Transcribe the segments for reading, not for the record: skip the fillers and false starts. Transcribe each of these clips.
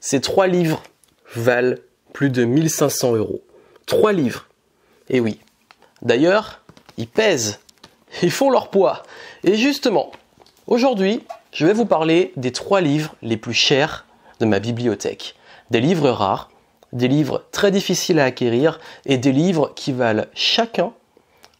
Ces 3 livres valent plus de 1500 €. 3 livres. Et oui. D'ailleurs, ils pèsent. Ils font leur poids. Et justement, aujourd'hui, je vais vous parler des 3 livres les plus chers de ma bibliothèque. Des livres rares, des livres très difficiles à acquérir et des livres qui valent chacun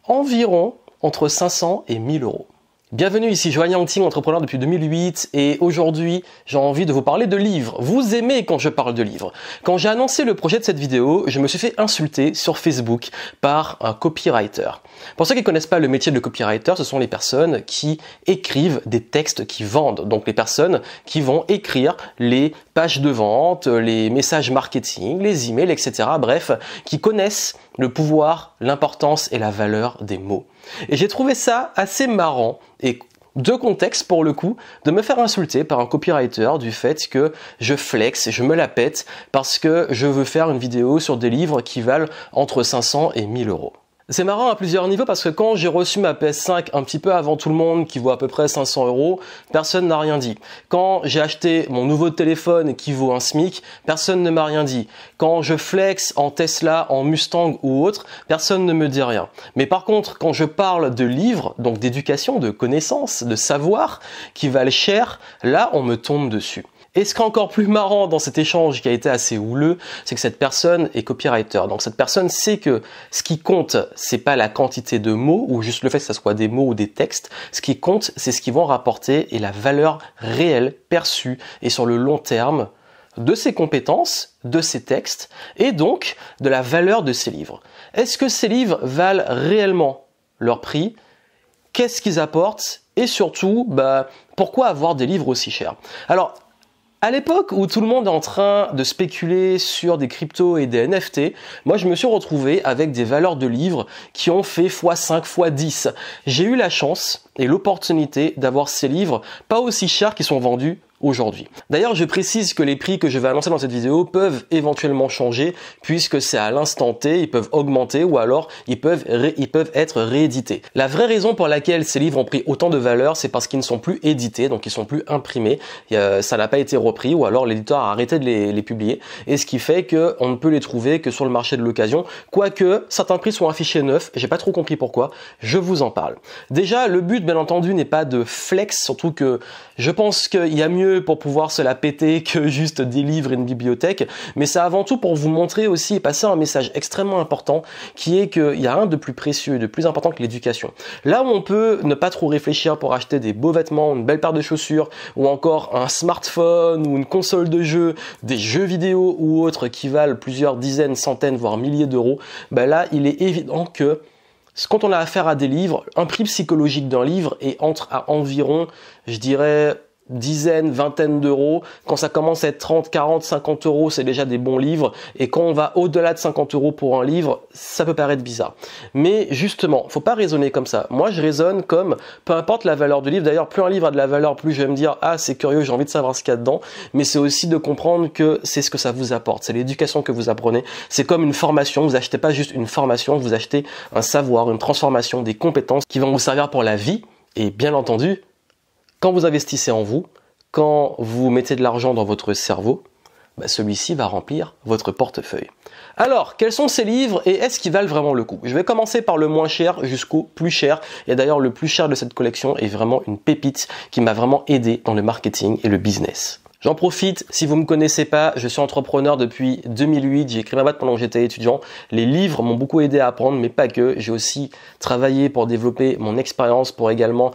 environ entre 500 et 1000 €. Bienvenue, ici Joanne Yangting, entrepreneur depuis 2008 et aujourd'hui j'ai envie de vous parler de livres. Vous aimez quand je parle de livres. Quand j'ai annoncé le projet de cette vidéo, je me suis fait insulter sur Facebook par un copywriter. Pour ceux qui ne connaissent pas le métier de copywriter, ce sont les personnes qui écrivent des textes qui vendent. Donc les personnes qui vont écrire les pages de vente, les messages marketing, les emails, etc. Bref, qui connaissent le pouvoir, l'importance et la valeur des mots. Et j'ai trouvé ça assez marrant et de contexte pour le coup de me faire insulter par un copywriter du fait que je flex, je me la pète parce que je veux faire une vidéo sur des livres qui valent entre 500 et 1000 €. C'est marrant à plusieurs niveaux parce que quand j'ai reçu ma PS5 un petit peu avant tout le monde qui vaut à peu près 500 €, personne n'a rien dit. Quand j'ai acheté mon nouveau téléphone qui vaut un SMIC, personne ne m'a rien dit. Quand je flex en Tesla, en Mustang ou autre, personne ne me dit rien. Mais par contre, quand je parle de livres, donc d'éducation, de connaissances, de savoir qui valent cher, là on me tombe dessus. Et ce qui est encore plus marrant dans cet échange qui a été assez houleux, c'est que cette personne est copywriter. Donc cette personne sait que ce qui compte, c'est pas la quantité de mots ou juste le fait que ça soit des mots ou des textes. Ce qui compte, c'est ce qu'ils vont rapporter et la valeur réelle perçue et sur le long terme de ses compétences, de ses textes et donc de la valeur de ces livres. Est-ce que ces livres valent réellement leur prix? Qu'est-ce qu'ils apportent? Et surtout, pourquoi avoir des livres aussi chers? Alors, à l'époque où tout le monde est en train de spéculer sur des cryptos et des NFT, moi je me suis retrouvé avec des valeurs de livres qui ont fait x5, x10. J'ai eu la chance et l'opportunité d'avoir ces livres pas aussi chers qu'ils sont vendus aujourd'hui. D'ailleurs, je précise que les prix que je vais annoncer dans cette vidéo peuvent éventuellement changer puisque c'est à l'instant T, ils peuvent augmenter ou alors ils peuvent être réédités. La vraie raison pour laquelle ces livres ont pris autant de valeur, c'est parce qu'ils ne sont plus édités, donc ils sont plus imprimés, ça n'a pas été repris ou alors l'éditeur a arrêté de les publier et ce qui fait qu'on ne peut les trouver que sur le marché de l'occasion, quoique certains prix sont affichés neufs, j'ai pas trop compris pourquoi, je vous en parle. Déjà, le but bien entendu n'est pas de flex, surtout que je pense qu'il y a mieux pour pouvoir se la péter que juste des livres et une bibliothèque, mais c'est avant tout pour vous montrer aussi et passer un message extrêmement important qui est qu'il y a rien de plus précieux et de plus important que l'éducation. Là où on peut ne pas trop réfléchir pour acheter des beaux vêtements, une belle paire de chaussures ou encore un smartphone ou une console de jeu, des jeux vidéo ou autres qui valent plusieurs dizaines, centaines, voire milliers d'euros, là il est évident que quand on a affaire à des livres, un prix psychologique d'un livre est entre à environ, je dirais, dizaines, vingtaines d'euros. Quand ça commence à être 30, 40, 50 €, c'est déjà des bons livres. Et quand on va au-delà de 50 € pour un livre, ça peut paraître bizarre. Mais justement, faut pas raisonner comme ça. Moi, je raisonne comme, peu importe la valeur du livre. D'ailleurs, plus un livre a de la valeur, plus je vais me dire, ah, c'est curieux, j'ai envie de savoir ce qu'il y a dedans. Mais c'est aussi de comprendre que c'est ce que ça vous apporte. C'est l'éducation que vous apprenez. C'est comme une formation. Vous achetez pas juste une formation, vous achetez un savoir, une transformation, des compétences qui vont vous servir pour la vie. Et bien entendu, quand vous investissez en vous, quand vous mettez de l'argent dans votre cerveau, celui-ci va remplir votre portefeuille. Alors, quels sont ces livres et est-ce qu'ils valent vraiment le coup? Je vais commencer par le moins cher jusqu'au plus cher. Et d'ailleurs, le plus cher de cette collection est vraiment une pépite qui m'a vraiment aidé dans le marketing et le business. J'en profite, si vous me connaissez pas, je suis entrepreneur depuis 2008, j'ai écrit ma boîte pendant que j'étais étudiant. Les livres m'ont beaucoup aidé à apprendre, mais pas que. J'ai aussi travaillé pour développer mon expérience, pour également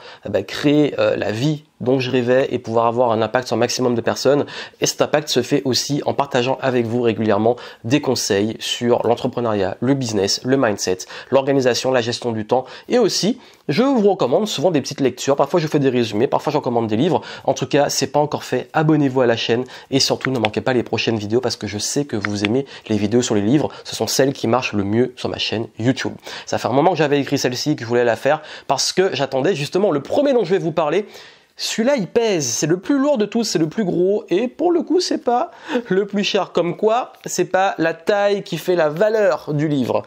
créer la vie dont je rêvais et pouvoir avoir un impact sur un maximum de personnes. Et cet impact se fait aussi en partageant avec vous régulièrement des conseils sur l'entrepreneuriat, le business, le mindset, l'organisation, la gestion du temps. Et aussi, je vous recommande souvent des petites lectures. Parfois, je fais des résumés, parfois, je recommande des livres. En tout cas, c'est pas encore fait. Abonnez-vous à la chaîne et surtout, ne manquez pas les prochaines vidéos parce que je sais que vous aimez les vidéos sur les livres. Ce sont celles qui marchent le mieux sur ma chaîne YouTube. Ça fait un moment que j'avais écrit celle-ci, que je voulais la faire parce que j'attendais justement le premier dont je vais vous parler. Celui-là, il pèse, c'est le plus lourd de tous, c'est le plus gros et pour le coup, c'est pas le plus cher. Comme quoi, c'est pas la taille qui fait la valeur du livre.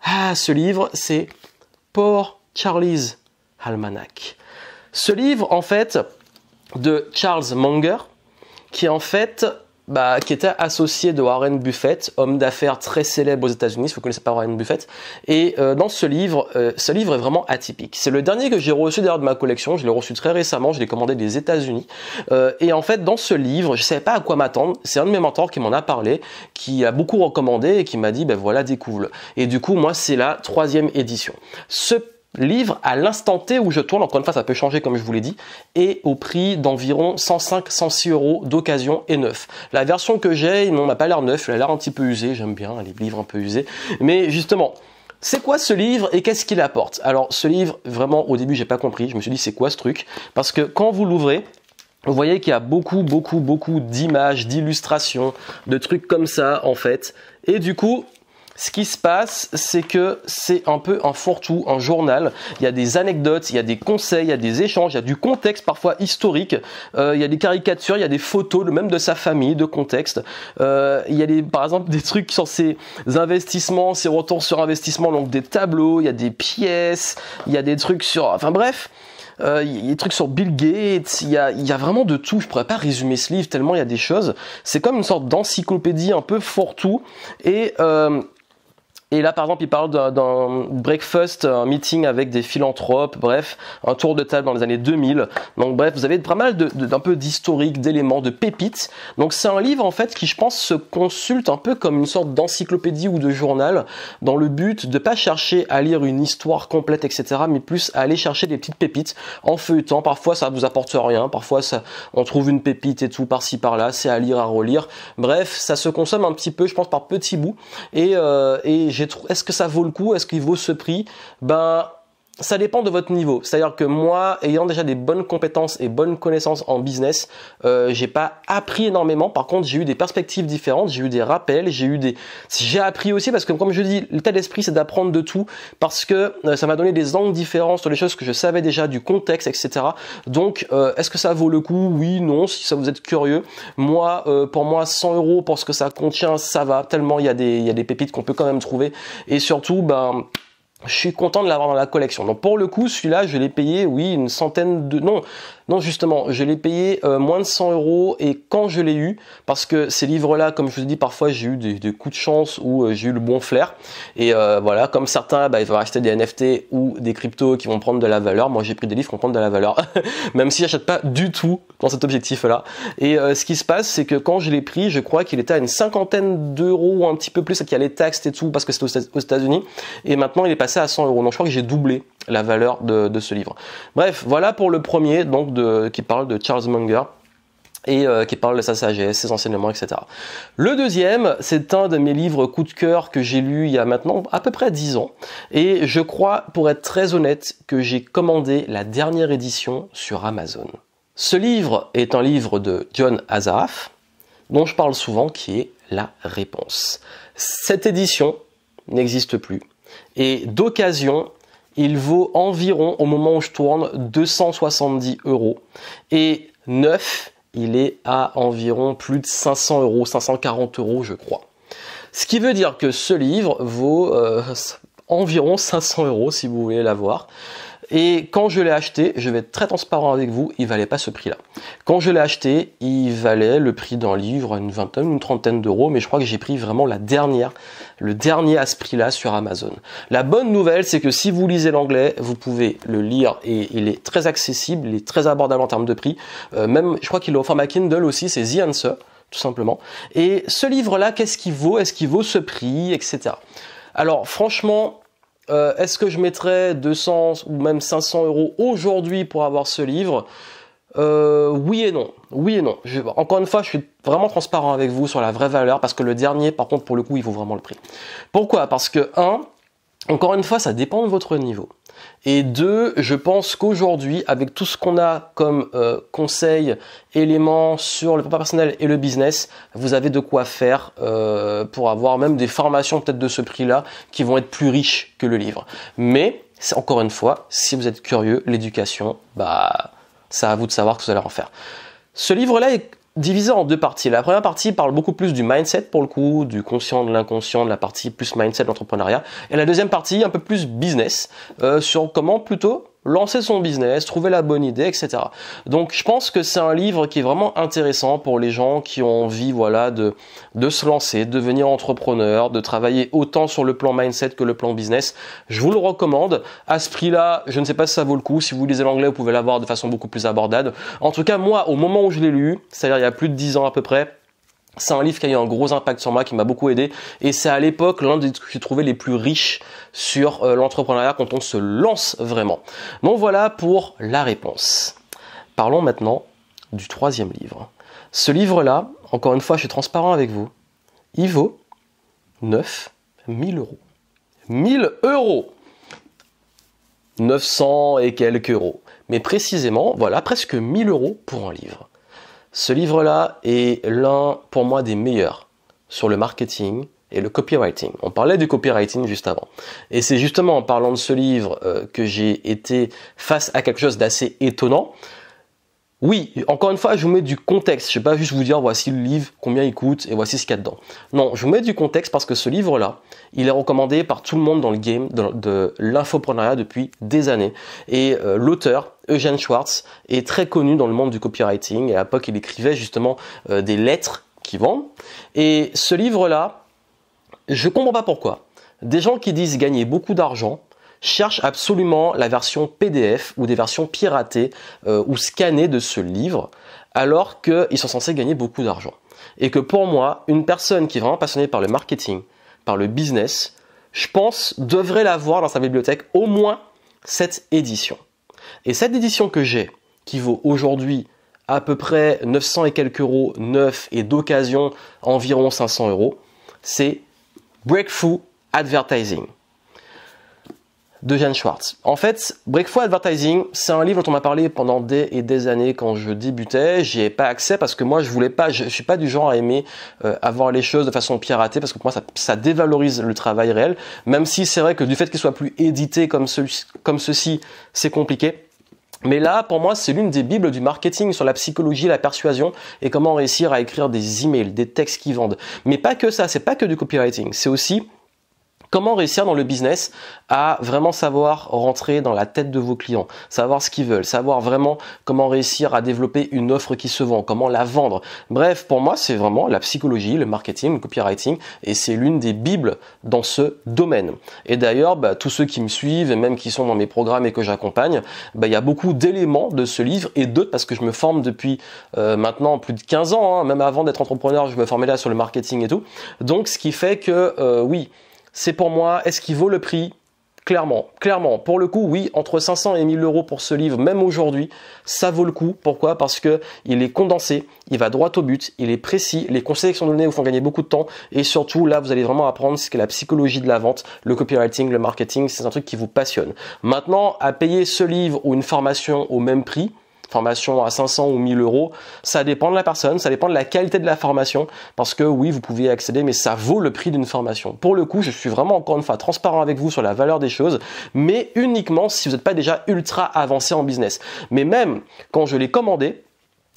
Ah, ce livre, c'est Poor Charlie's Almanac. Ce livre, en fait, de Charles Munger, qui est en fait qui était associé de Warren Buffett, homme d'affaires très célèbre aux États-Unis, si vous ne connaissez pas Warren Buffett. Et dans ce livre est vraiment atypique. C'est le dernier que j'ai reçu d'ailleurs de ma collection, je l'ai reçu très récemment, je l'ai commandé des États-Unis. Et en fait, dans ce livre, je ne savais pas à quoi m'attendre. C'est un de mes mentors qui m'en a parlé, qui a beaucoup recommandé et qui m'a dit, ben voilà, découvre-le. Et du coup, moi, c'est la 3e édition. Ce livre, à l'instant T où je tourne, encore une fois ça peut changer comme je vous l'ai dit, est au prix d'environ 105-106 euros d'occasion et neuf. La version que j'ai, il n'a pas l'air neuf, il a l'air un petit peu usé, j'aime bien les livres un peu usés, mais justement, c'est quoi ce livre et qu'est-ce qu'il apporte? Alors ce livre, vraiment au début j'ai pas compris, je me suis dit c'est quoi ce truc? Parce que quand vous l'ouvrez, vous voyez qu'il y a beaucoup d'images, d'illustrations, de trucs comme ça en fait, et du coup, ce qui se passe, c'est que c'est un peu un fourre-tout, un journal. Il y a des anecdotes, il y a des conseils, il y a des échanges, il y a du contexte parfois historique. Il y a des caricatures, il y a des photos, même de sa famille, de contexte. Il y a par exemple des trucs sur ses investissements, ses retours sur investissement, donc des tableaux, il y a des pièces, il y a des trucs sur... Enfin bref... il y a des trucs sur Bill Gates, il y a vraiment de tout. Je pourrais pas résumer ce livre tellement il y a des choses. C'est comme une sorte d'encyclopédie un peu fourre-tout. Et là, par exemple, il parle d'un breakfast, un meeting avec des philanthropes, bref, un tour de table dans les années 2000. Donc bref, vous avez pas mal d'un peu d'historique, d'éléments, de pépites. Donc c'est un livre, en fait, qui, je pense, se consulte un peu comme une sorte d'encyclopédie ou de journal, dans le but de pas chercher à lire une histoire complète, etc., mais plus à aller chercher des petites pépites en feuilletant. Parfois, ça vous apporte rien. Parfois, on trouve une pépite et tout, par-ci, par-là. C'est à lire, à relire. Bref, ça se consomme un petit peu, je pense, par petits bouts. Et est-ce que ça vaut le coup? Est-ce qu'il vaut ce prix? Ça dépend de votre niveau. C'est-à-dire que moi, ayant déjà des bonnes compétences et bonnes connaissances en business, j'ai pas appris énormément. Par contre, j'ai eu des perspectives différentes, j'ai eu des rappels, j'ai appris aussi parce que, comme je dis, l'état d'esprit, c'est d'apprendre de tout parce que ça m'a donné des angles différents sur les choses que je savais déjà, du contexte, etc. Donc, est-ce que ça vaut le coup? Oui, non, si ça vous êtes curieux. Moi, pour moi, 100 euros pour ce que ça contient, ça va. Tellement il y a des pépites qu'on peut quand même trouver. Et surtout, je suis content de l'avoir dans la collection. Donc pour le coup, celui-là, je l'ai payé, oui, une centaine de... Non, justement, je l'ai payé moins de 100 euros et quand je l'ai eu, parce que ces livres-là, comme je vous ai dit, parfois j'ai eu des coups de chance ou j'ai eu le bon flair. Et voilà, comme certains, ils vont acheter des NFT ou des cryptos qui vont prendre de la valeur. Moi, j'ai pris des livres qui vont prendre de la valeur, même si j'achète pas du tout dans cet objectif-là. Et ce qui se passe, c'est que quand je l'ai pris, je crois qu'il était à une cinquantaine d'euros ou un petit peu plus, qu'il y a les taxes et tout, parce que c'était aux États-Unis. Et maintenant, il est passé à 100 euros. Donc, je crois que j'ai doublé la valeur de ce livre. Bref, voilà pour le premier, donc qui parle de Charles Munger et qui parle de sa sagesse, ses enseignements, etc. Le deuxième, c'est un de mes livres coup de cœur que j'ai lu il y a maintenant à peu près 10 ans. Et je crois, pour être très honnête, que j'ai commandé la dernière édition sur Amazon. Ce livre est un livre de John Assaraf, dont je parle souvent, qui est La Réponse. Cette édition n'existe plus. Et d'occasion, il vaut environ, au moment où je tourne, 270 euros. Et neuf, il est à environ plus de 500 euros, 540 euros, je crois. Ce qui veut dire que ce livre vaut environ 500 euros, si vous voulez l'avoir. Et quand je l'ai acheté, je vais être très transparent avec vous, il valait pas ce prix-là. Quand je l'ai acheté, il valait le prix d'un livre, une vingtaine, une trentaine d'euros, mais je crois que j'ai pris vraiment le dernier à ce prix-là sur Amazon. La bonne nouvelle, c'est que si vous lisez l'anglais, vous pouvez le lire et il est très accessible, il est très abordable en termes de prix. Même, je crois qu'il est au format Kindle aussi, c'est The Answer, tout simplement. Et ce livre-là, qu'est-ce qu'il vaut? Est-ce qu'il vaut ce prix, etc. Alors, franchement, est-ce que je mettrais 200 ou même 500 euros aujourd'hui pour avoir ce livre? Oui et non. Oui et non. Encore une fois, je suis vraiment transparent avec vous sur la vraie valeur parce que le dernier, par contre, pour le coup, il vaut vraiment le prix. Pourquoi? Parce que, encore une fois, ça dépend de votre niveau. Et deux, je pense qu'aujourd'hui, avec tout ce qu'on a comme conseils, éléments sur le développement personnel et le business, vous avez de quoi faire pour avoir même des formations peut-être de ce prix-là qui vont être plus riches que le livre. Mais, encore une fois, si vous êtes curieux, l'éducation, c'est à vous de savoir ce que vous allez en faire. Ce livre-là est divisé en deux parties. La première partie parle beaucoup plus du mindset pour le coup, du conscient, de l'inconscient, de la partie plus mindset de l'entrepreneuriat. Et la deuxième partie, un peu plus business, sur comment plutôt lancer son business, trouver la bonne idée, etc. Donc je pense que c'est un livre qui est vraiment intéressant pour les gens qui ont envie, voilà, de se lancer, de devenir entrepreneur, de travailler autant sur le plan mindset que le plan business. Je vous le recommande. À ce prix-là, je ne sais pas si ça vaut le coup. Si vous lisez l'anglais, vous pouvez l'avoir de façon beaucoup plus abordable. En tout cas, moi, au moment où je l'ai lu, c'est-à-dire il y a plus de 10 ans à peu près, c'est un livre qui a eu un gros impact sur moi, qui m'a beaucoup aidé, et c'est à l'époque l'un des que j'ai trouvé les plus riches sur l'entrepreneuriat quand on se lance vraiment. Donc voilà pour la réponse. Parlons maintenant du troisième livre. Ce livre-là, encore une fois, je suis transparent avec vous, il vaut 9 000 euros. 1000 euros 900 et quelques euros. Mais précisément, voilà, presque 1000 euros pour un livre. Ce livre-là est l'un, pour moi, des meilleurs sur le marketing et le copywriting. On parlait du copywriting juste avant. Et c'est justement en parlant de ce livre que j'ai été face à quelque chose d'assez étonnant. Oui, encore une fois, je vous mets du contexte. Je ne vais pas juste vous dire voici le livre, combien il coûte et voici ce qu'il y a dedans. Non, je vous mets du contexte parce que ce livre-là, il est recommandé par tout le monde dans le game de l'infopreneuriat depuis des années. Et l'auteur, Eugene Schwartz, est très connu dans le monde du copywriting. Et à l'époque, il écrivait justement des lettres qui vendent. Et ce livre-là, je ne comprends pas pourquoi. Des gens qui disent gagner beaucoup d'argent cherchent absolument la version PDF ou des versions piratées ou scannées de ce livre, alors qu'ils sont censés gagner beaucoup d'argent. Et que pour moi, une personne qui est vraiment passionnée par le marketing, par le business, je pense, devrait l'avoir dans sa bibliothèque au moins cette édition. Et cette édition que j'ai, qui vaut aujourd'hui à peu près 900 et quelques euros neuf et d'occasion environ 500 euros, c'est Breakthrough Advertising d'Eugene Schwartz. En fait, Breakthrough Advertising, c'est un livre dont on m'a parlé pendant des et des années quand je débutais. J'y ai pas accès parce que moi, je suis pas du genre à aimer avoir les choses de façon piratée parce que pour moi, ça dévalorise le travail réel. Même si c'est vrai que du fait qu'il soit plus édité comme ceci, c'est compliqué. Mais là, pour moi, c'est l'une des bibles du marketing sur la psychologie, la persuasion et comment réussir à écrire des emails, des textes qui vendent. Mais pas que ça, c'est pas que du copywriting, c'est aussi comment réussir dans le business à vraiment savoir rentrer dans la tête de vos clients, savoir ce qu'ils veulent, savoir vraiment comment réussir à développer une offre qui se vend, comment la vendre. Bref, pour moi, c'est vraiment la psychologie, le marketing, le copywriting et c'est l'une des bibles dans ce domaine. Et d'ailleurs, tous ceux qui me suivent et même qui sont dans mes programmes et que j'accompagne, il y a beaucoup d'éléments de ce livre et d'autres parce que je me forme depuis maintenant plus de 15 ans, hein, même avant d'être entrepreneur, je me formais là sur le marketing et tout. Donc, ce qui fait que oui, c'est pour moi, est-ce qu'il vaut le prix? Clairement. Pour le coup, oui, entre 500 et 1000 euros pour ce livre, même aujourd'hui, ça vaut le coup. Pourquoi? Parce que il est condensé, il va droit au but, il est précis, les conseils qui sont donnés vous font gagner beaucoup de temps et surtout, là, vous allez vraiment apprendre ce qu'est la psychologie de la vente, le copywriting, le marketing, c'est un truc qui vous passionne. Maintenant, à payer ce livre ou une formation au même prix, formation à 500 ou 1000 euros, ça dépend de la personne, ça dépend de la qualité de la formation, parce que oui, vous pouvez y accéder, mais ça vaut le prix d'une formation. Pour le coup, je suis vraiment encore une fois transparent avec vous sur la valeur des choses, mais uniquement si vous n'êtes pas déjà ultra avancé en business. Mais même quand je l'ai commandé,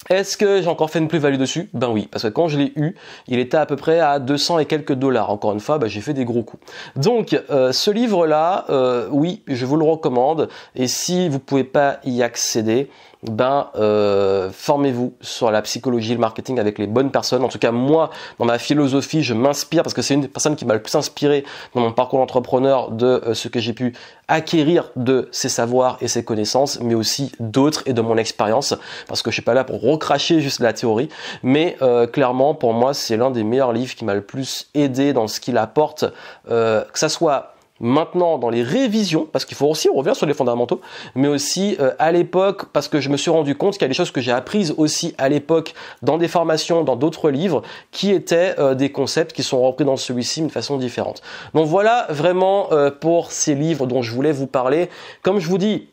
est-ce que j'ai encore fait une plus-value dessus? Ben oui, parce que quand je l'ai eu, il était à peu près à 200 et quelques dollars. Encore une fois, j'ai fait des gros coups. Donc, ce livre-là, oui, je vous le recommande. Et si vous pouvez pas y accéder, formez-vous sur la psychologie et le marketing avec les bonnes personnes. En tout cas, moi, dans ma philosophie, je m'inspire parce que c'est une des personnes qui m'a le plus inspiré dans mon parcours d'entrepreneur de ce que j'ai pu acquérir de ses savoirs et ses connaissances, mais aussi d'autres et de mon expérience, parce que je suis pas là pour recracher juste la théorie, mais clairement, pour moi, c'est l'un des meilleurs livres qui m'a le plus aidé dans ce qu'il apporte, que ça soit maintenant dans les révisions, parce qu'il faut aussi revenir sur les fondamentaux, mais aussi à l'époque, parce que je me suis rendu compte qu'il y a des choses que j'ai apprises aussi à l'époque dans des formations, dans d'autres livres, qui étaient des concepts qui sont repris dans celui-ci de façon différente. Donc voilà vraiment pour ces livres dont je voulais vous parler. Comme je vous dis,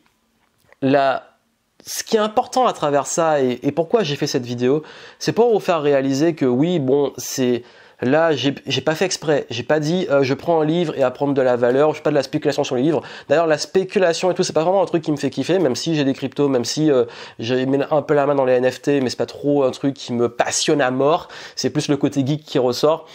ce qui est important à travers ça et pourquoi j'ai fait cette vidéo, c'est pour vous faire réaliser que oui, bon, c'est Là, j'ai pas fait exprès. J'ai pas dit je prends un livre et à prendre de la valeur. Je fais pas de la spéculation sur les livres. D'ailleurs, la spéculation et tout, c'est pas vraiment un truc qui me fait kiffer, même si j'ai des cryptos, même si j'ai mis un peu la main dans les NFT, mais c'est pas trop un truc qui me passionne à mort. C'est plus le côté geek qui ressort.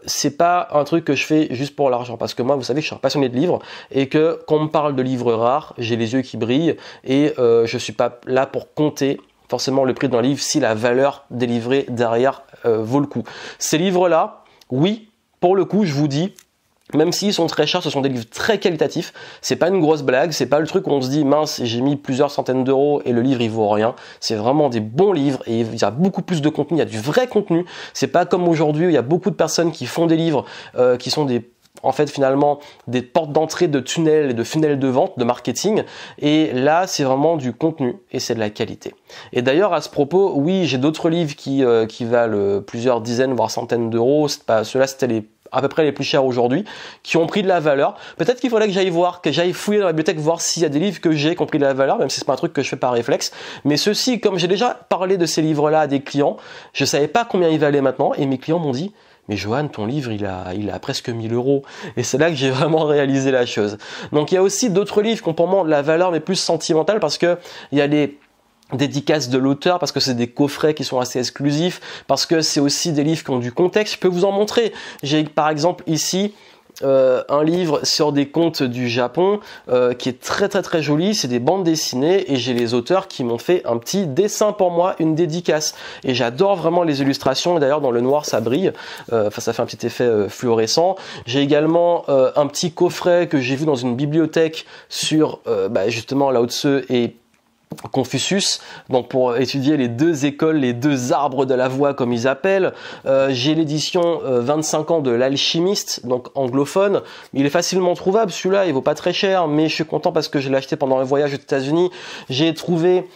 C'est pas un truc que je fais juste pour l'argent, parce que moi, vous savez que je suis un passionné de livres et que quand on me parle de livres rares, j'ai les yeux qui brillent et je suis pas là pour compter forcément le prix d'un livre si la valeur délivrée derrière vaut le coup. Ces livres-là, oui, pour le coup, je vous dis, même s'ils sont très chers, ce sont des livres très qualitatifs. C'est pas une grosse blague, c'est pas le truc où on se dit mince, j'ai mis plusieurs centaines d'euros et le livre il vaut rien. C'est vraiment des bons livres et il y a beaucoup plus de contenu, il y a du vrai contenu. C'est pas comme aujourd'hui où il y a beaucoup de personnes qui font des livres qui sont en fait finalement des portes d'entrée de tunnels et de funnels de vente, de marketing, et là c'est vraiment du contenu et c'est de la qualité. Et d'ailleurs à ce propos, oui, j'ai d'autres livres qui valent plusieurs dizaines voire centaines d'euros. Ceux-là c'était à peu près les plus chers aujourd'hui, qui ont pris de la valeur. Peut-être qu'il faudrait que j'aille fouiller dans la bibliothèque, voir s'il y a des livres que j'ai qui ont pris de la valeur, même si c'est pas un truc que je fais par réflexe. Mais ceci, comme j'ai déjà parlé de ces livres-là à des clients, je savais pas combien ils valaient maintenant, et mes clients m'ont dit mais Johan, ton livre, il a presque 1000 euros. Et c'est là que j'ai vraiment réalisé la chose. Donc il y a aussi d'autres livres qui ont pour moi de la valeur, mais plus sentimentale, parce que il y a les dédicaces de l'auteur, parce que c'est des coffrets qui sont assez exclusifs, parce que c'est aussi des livres qui ont du contexte. Je peux vous en montrer. J'ai par exemple ici un livre sur des contes du Japon qui est très très très joli. C'est des bandes dessinées et j'ai les auteurs qui m'ont fait un petit dessin pour moi, une dédicace, et j'adore vraiment les illustrations. Et d'ailleurs dans le noir ça brille, enfin ça fait un petit effet fluorescent. J'ai également un petit coffret que j'ai vu dans une bibliothèque sur justement Lao Tzu et Confucius, donc pour étudier les deux écoles, les deux arbres de la voix comme ils appellent. J'ai l'édition 25 ans de l'alchimiste, donc anglophone. Il est facilement trouvable celui-là, il vaut pas très cher, mais je suis content parce que je l'ai acheté pendant un voyage aux États-Unis. J'ai trouvé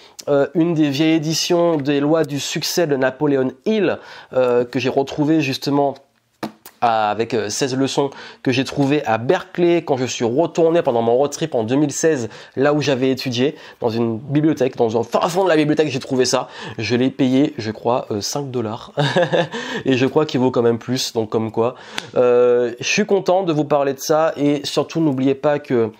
une des vieilles éditions des lois du succès de Napoléon Hill que j'ai retrouvé justement avec 16 leçons que j'ai trouvées à Berkeley quand je suis retourné pendant mon road trip en 2016, là où j'avais étudié, dans une bibliothèque, dans un fin fond de la bibliothèque, j'ai trouvé ça. Je l'ai payé, je crois, 5 $. Et je crois qu'il vaut quand même plus, donc comme quoi. Je suis content de vous parler de ça, et surtout n'oubliez pas que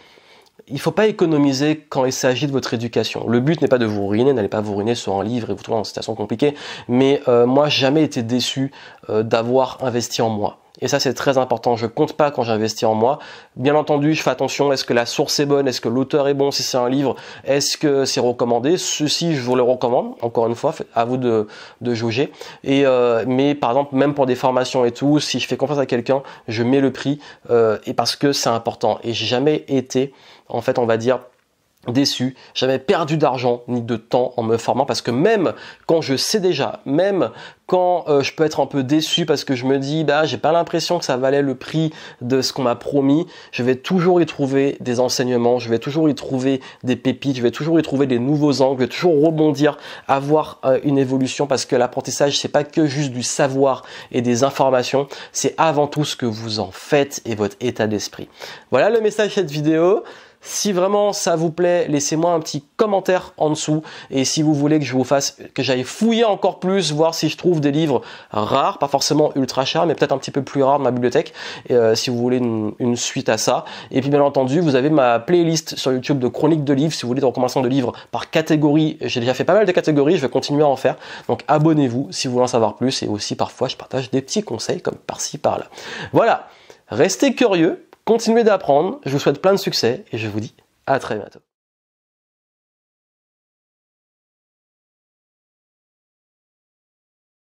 il faut pas économiser quand il s'agit de votre éducation. Le but n'est pas de vous ruiner, n'allez pas vous ruiner sur un livre et vous trouver dans une situation compliquée, mais moi j'ai jamais été déçu d'avoir investi en moi. Et ça c'est très important, je compte pas quand j'investis en moi. Bien entendu, je fais attention, est-ce que la source est bonne, est-ce que l'auteur est bon, si c'est un livre, est-ce que c'est recommandé. Ceci, je vous le recommande, encore une fois, à vous de jauger. Mais par exemple, même pour des formations et tout, si je fais confiance à quelqu'un, je mets le prix, et parce que c'est important. Et j'ai jamais été, en fait, on va dire, déçu, j'avais perdu d'argent ni de temps en me formant, parce que même quand je sais déjà, même quand je peux être un peu déçu parce que je me dis j'ai pas l'impression que ça valait le prix de ce qu'on m'a promis, je vais toujours y trouver des enseignements, je vais toujours y trouver des pépites, je vais toujours y trouver des nouveaux angles, je vais toujours rebondir, avoir une évolution, parce que l'apprentissage c'est pas que juste du savoir et des informations, c'est avant tout ce que vous en faites et votre état d'esprit. Voilà le message de cette vidéo. Si vraiment ça vous plaît, laissez-moi un petit commentaire en dessous, et si vous voulez que je vous fasse, que j'aille fouiller encore plus, voir si je trouve des livres rares, pas forcément ultra chers, mais peut-être un petit peu plus rares de ma bibliothèque, si vous voulez une suite à ça. Et puis bien entendu, vous avez ma playlist sur YouTube de chroniques de livres, si vous voulez des recommandations de livres par catégorie. J'ai déjà fait pas mal de catégories, je vais continuer à en faire, donc abonnez-vous si vous voulez en savoir plus, et aussi parfois je partage des petits conseils comme par-ci par-là. Voilà, restez curieux, continuez d'apprendre, je vous souhaite plein de succès et je vous dis à très bientôt.